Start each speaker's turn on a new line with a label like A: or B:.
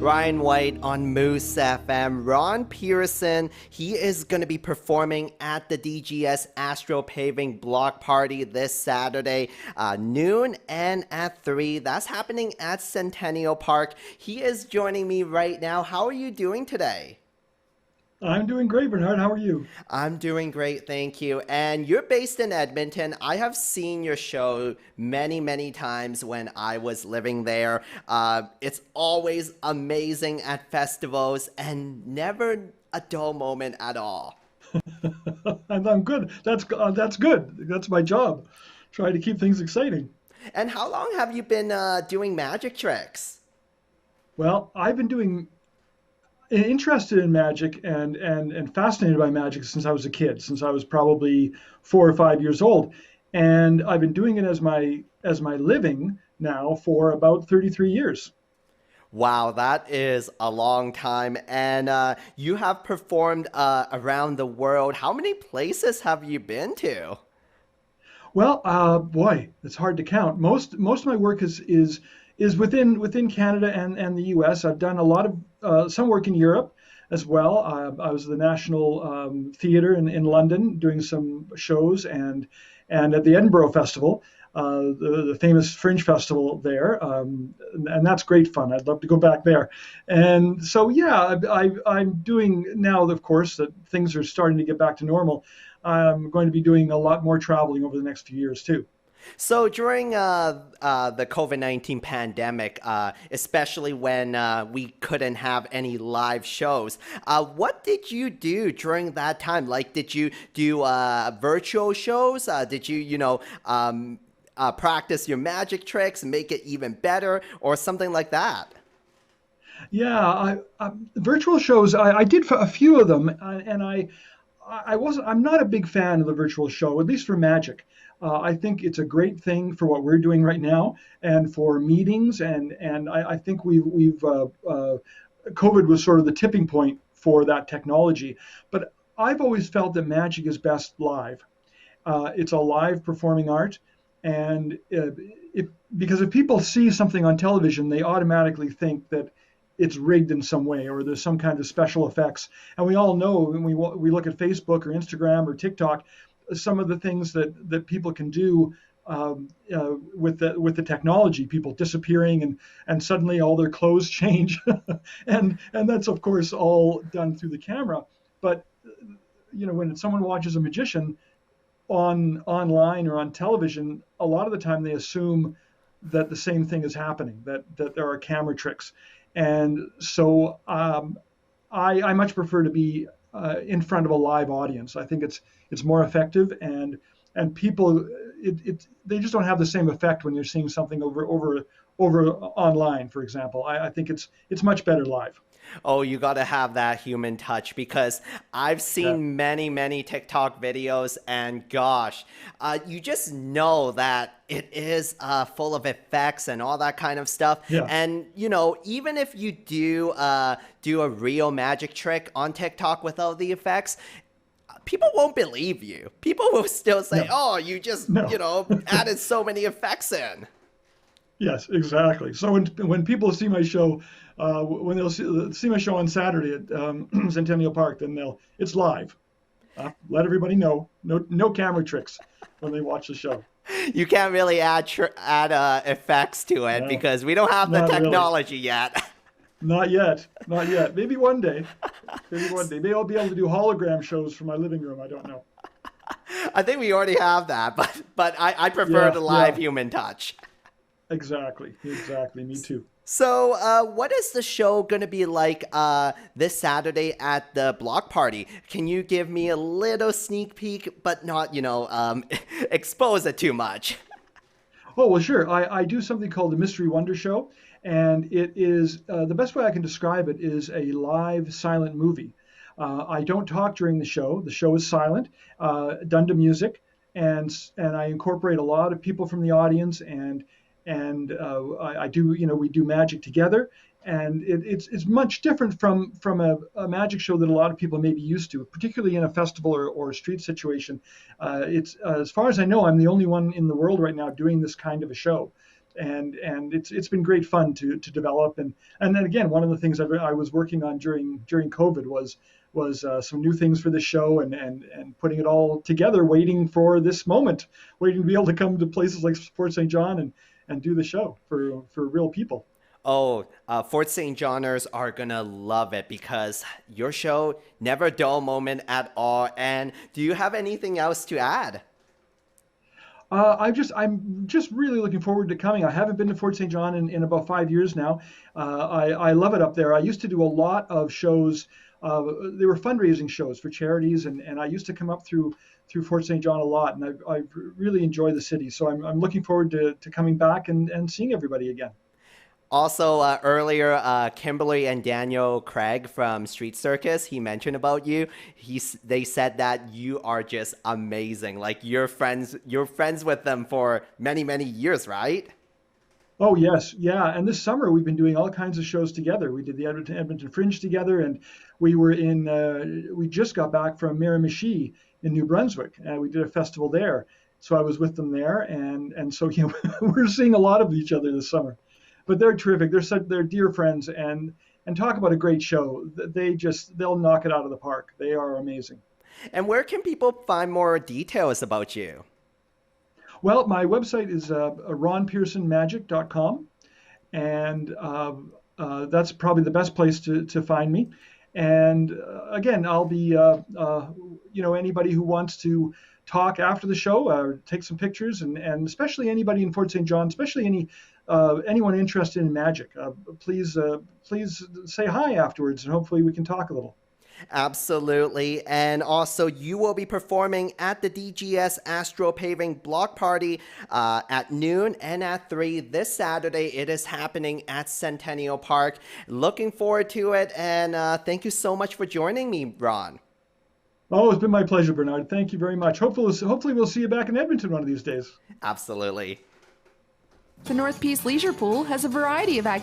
A: Ryan White on Moose FM. Ron Pearson, he is going to be performing at the DGS Astro Paving block party this Saturday, noon and at 3. That's happening at Centennial Park. He is joining me right now. How are you doing today?
B: I'm doing great, Bernard. How are you?
A: I'm doing great, thank you. And you're based in Edmonton. I have seen your show many, many times when I was living there. It's always amazing at festivals and never a dull moment at all.
B: And I'm good. That's good. That's my job. Try to keep things exciting.
A: And how long have you been doing magic tricks?
B: Well, I've been doing interested in magic and fascinated by magic since I was a kid, since I was probably 4 or 5 years old, and I've been doing it as my living now for about 33 years.
A: Wow, that is a long time. And you have performed around the world. How many places have you been to?
B: Well, boy, it's hard to count. Most of my work is within Canada and the U.S. I've done a lot of some work in Europe as well. I was at the National Theatre in London doing some shows and at the Edinburgh Festival, the famous Fringe Festival there, and that's great fun. I'd love to go back there. And so yeah, I'm doing now, of course, that things are starting to get back to normal. I'm going to be doing a lot more traveling over the next few years too.
A: So during the COVID-19 pandemic, especially when we couldn't have any live shows, what did you do during that time? Like, did you do virtual shows? Did you, practice your magic tricks and make it even better or something like that?
B: Yeah, virtual shows. I did for a few of them, and I wasn't. I'm not a big fan of the virtual show, at least for magic. I think it's a great thing for what we're doing right now, and for meetings, and I think COVID was sort of the tipping point for that technology. But I've always felt that magic is best live. It's a live performing art, and because if people see something on television, they automatically think that it's rigged in some way or there's some kind of special effects. And we all know when we look at Facebook or Instagram or TikTok, some of the things that people can do with the technology, people disappearing and suddenly all their clothes change, and that's of course all done through the camera. But when someone watches a magician online or on television, a lot of the time they assume that the same thing is happening, that there are camera tricks. And so I much prefer to be in front of a live audience. I think it's more effective, and people they just don't have the same effect when you're seeing something over online, for example. I think it's much better live.
A: Oh, you got to have that human touch because I've
B: Yeah,
A: seen many, many TikTok videos, and gosh, you just know that it is full of effects and all that kind of stuff.
B: yeah,
A: And even if you do a real magic trick on TikTok without the effects, people won't believe you. People will still say,
B: no,
A: "Oh, you just
B: no.
A: added so many effects in."
B: Yes, exactly. So when people see my show, when they'll see my show on Saturday at Centennial Park, then it's live. Let everybody know, no camera tricks when they watch the show.
A: You can't really add effects to it
B: No,
A: because we don't have the
B: not really.
A: technology yet.
B: Not yet. Not yet. Maybe one day. Maybe one day. Maybe I'll be able to do hologram shows from my living room. I don't know.
A: I think we already have that, but I prefer
B: Yeah,
A: the live
B: yeah.
A: human touch.
B: Exactly. Exactly. Me too.
A: So, what is the show going to be like this Saturday at the block party? Can you give me a little sneak peek, but not, expose it too much?
B: Oh, well, sure. I do something called the Mystery Wonder Show, and it is the best way I can describe it is a live silent movie. I don't talk during the show. The show is silent, done to music, and I incorporate a lot of people from the audience, and I do we do magic together, and it's much different from a magic show that a lot of people may be used to, particularly in a festival or a street situation. It's as far as I know, I'm the only one in the world right now doing this kind of a show, and it's been great fun to develop. And then again, one of the things I was working on during COVID was some new things for the show, and putting it all together, waiting for this moment, waiting to be able to come to places like Fort St. John and do the show for real people.
A: Oh, Fort St. Johners are gonna love it because your show never a dull moment at all. And do you have anything else to add?
B: I'm just really looking forward to coming. I haven't been to Fort St. John in about 5 years now. I love it up there. I used to do a lot of shows. They were fundraising shows for charities, and I used to come up through Fort St. John a lot, and I've really enjoyed the city. So I'm looking forward to coming back and seeing everybody again.
A: Also, earlier, Kimberly and Daniel Craig from Street Circus, he mentioned about you. They said that you are just amazing. Like you're friends with them for many, many years, right?
B: Oh yes, yeah. And this summer we've been doing all kinds of shows together. We did the Edmonton Fringe together, and we were in. We just got back from Miramichi in New Brunswick, and we did a festival there. So I was with them there, and so we're seeing a lot of each other this summer. But they're terrific. They're dear friends, and talk about a great show. They'll knock it out of the park. They are amazing.
A: And where can people find more details about you?
B: Well, my website is ronpearsonmagic.com, and that's probably the best place to find me. And again, I'll be, anybody who wants to talk after the show, take some pictures, and especially anybody in Fort St. John, especially anyone interested in magic, please say hi afterwards, and hopefully we can talk a little.
A: Absolutely. And also, you will be performing at the DGS Astro Paving Block Party at noon and at 3 this Saturday. It is happening at Centennial Park. Looking forward to it. And thank you so much for joining me, Ron.
B: Oh, it's been my pleasure, Bernard. Thank you very much. Hopefully we'll see you back in Edmonton one of these days.
A: Absolutely.
C: The North Peace Leisure Pool has a variety of activities